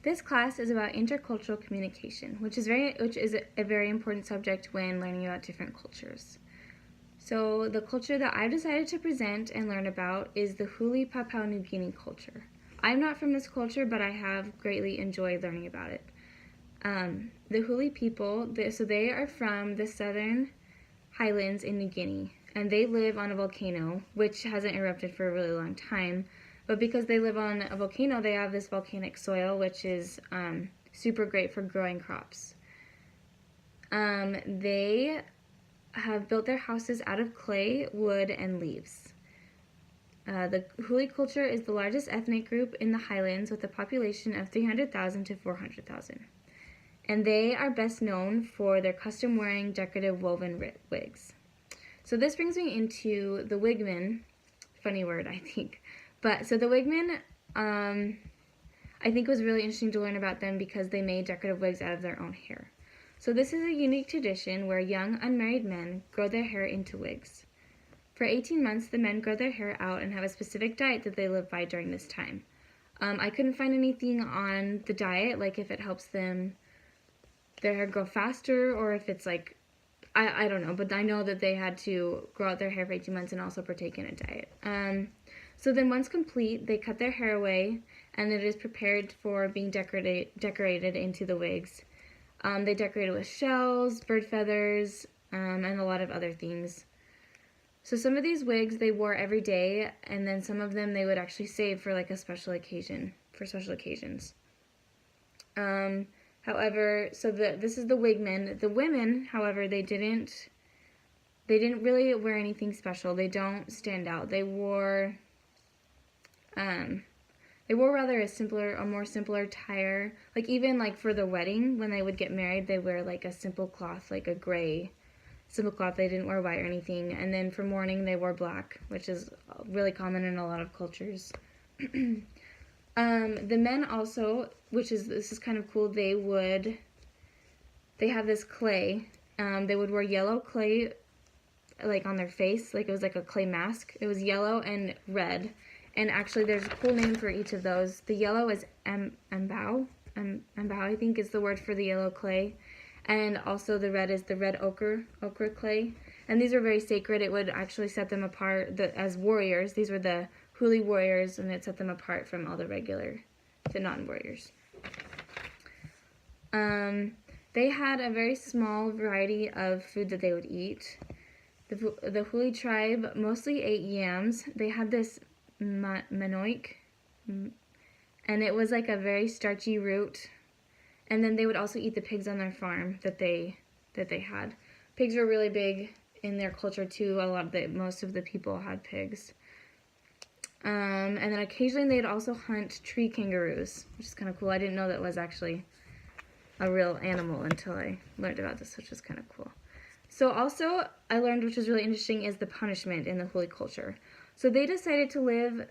This class is about intercultural communication, which is a very important subject when learning about different cultures. So the culture that I've decided to present and learn about is the Huli Papua New Guinea culture. I'm not from this culture, but I have greatly enjoyed learning about it. The Huli people, they are from the southern highlands in New Guinea, and they live on a volcano, which hasn't erupted for a really long time. But because they live on a volcano, they have this volcanic soil, which is super great for growing crops. They have built their houses out of clay, wood, and leaves. The Huli culture is the largest ethnic group in the highlands with a population of 300,000 to 400,000. And they are best known for their custom-wearing decorative woven wigs. So this brings me into the wigmen. Funny word, I think. But so the wigmen, I think was really interesting to learn about them because they made decorative wigs out of their own hair. So this is a unique tradition where young unmarried men grow their hair into wigs. For 18 months, the men grow their hair out and have a specific diet that they live by during this time. I couldn't find anything on the diet, like if it helps their hair grow faster or if it's like, I don't know, but I know that they had to grow out their hair for 18 months and also partake in a diet. So then once complete, they cut their hair away and it is prepared for being decorated into the wigs. They decorate it with shells, bird feathers, and a lot of other things. So some of these wigs they wore every day, and then some of them they would actually save for like a special occasion, for special occasions. However, this is the wigmen. The women, however, they didn't really wear anything special. They don't stand out. They wore rather a more simpler attire. Like even like for the wedding, when they would get married, they wear like a simple cloth, like a gray simple cloth. They didn't wear white or anything. And then for mourning, they wore black, which is really common in a lot of cultures. The men also, this is kind of cool, they have this clay. They would wear yellow clay like on their face, like it was like a clay mask. It was yellow and red. And actually there's a cool name for each of those. The yellow is ambao, I think is the word for the yellow clay. And also the red is the red ochre clay. And these are very sacred. It would actually set them apart as warriors. These were the Huli warriors, and it set them apart from all the non-warriors. They had a very small variety of food that they would eat. The Huli tribe mostly ate yams. They had this manoik, and it was like a very starchy root. And then they would also eat the pigs on their farm that they had. Pigs were really big in their culture too. Most of the people had pigs. And then occasionally they'd also hunt tree kangaroos, which is kind of cool. I didn't know that was actually a real animal until I learned about this, which is kind of cool. So also I learned, which is really interesting, is the punishment in the Huli culture. So they decided to live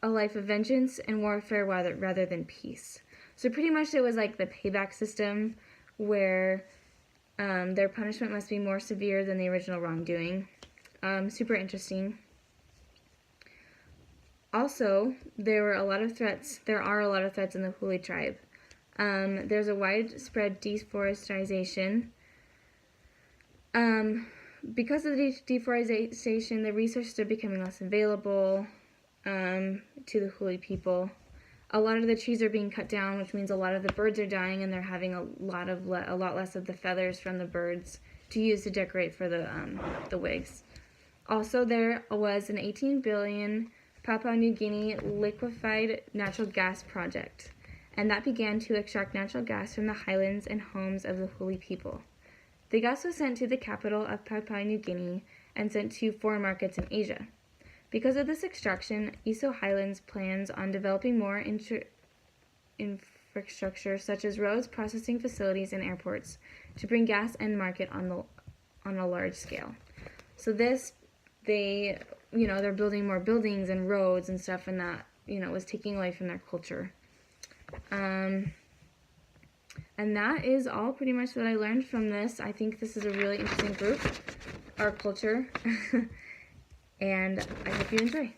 a life of vengeance and warfare rather than peace. So pretty much it was like the payback system where their punishment must be more severe than the original wrongdoing. Super interesting. Also, there are a lot of threats in the Huli tribe. There's a widespread deforestation. Because of the deforestation, the resources are becoming less available to the Huli people. A lot of the trees are being cut down, which means a lot of the birds are dying, and they're having a lot less of the feathers from the birds to use to decorate for the wigs. Also, there was an 18 billion Papua New Guinea liquefied natural gas project, and that began to extract natural gas from the highlands and homes of the Huli people. The gas was sent to the capital of Papua New Guinea and sent to foreign markets in Asia. Because of this extraction, Iso Highlands plans on developing more infrastructure such as roads, processing facilities, and airports to bring gas and market on a large scale. So they're building more buildings and roads and stuff, and that, was taking away from their culture. And that is all pretty much that I learned from this. I think this is a really interesting group, our culture. And I hope you enjoy.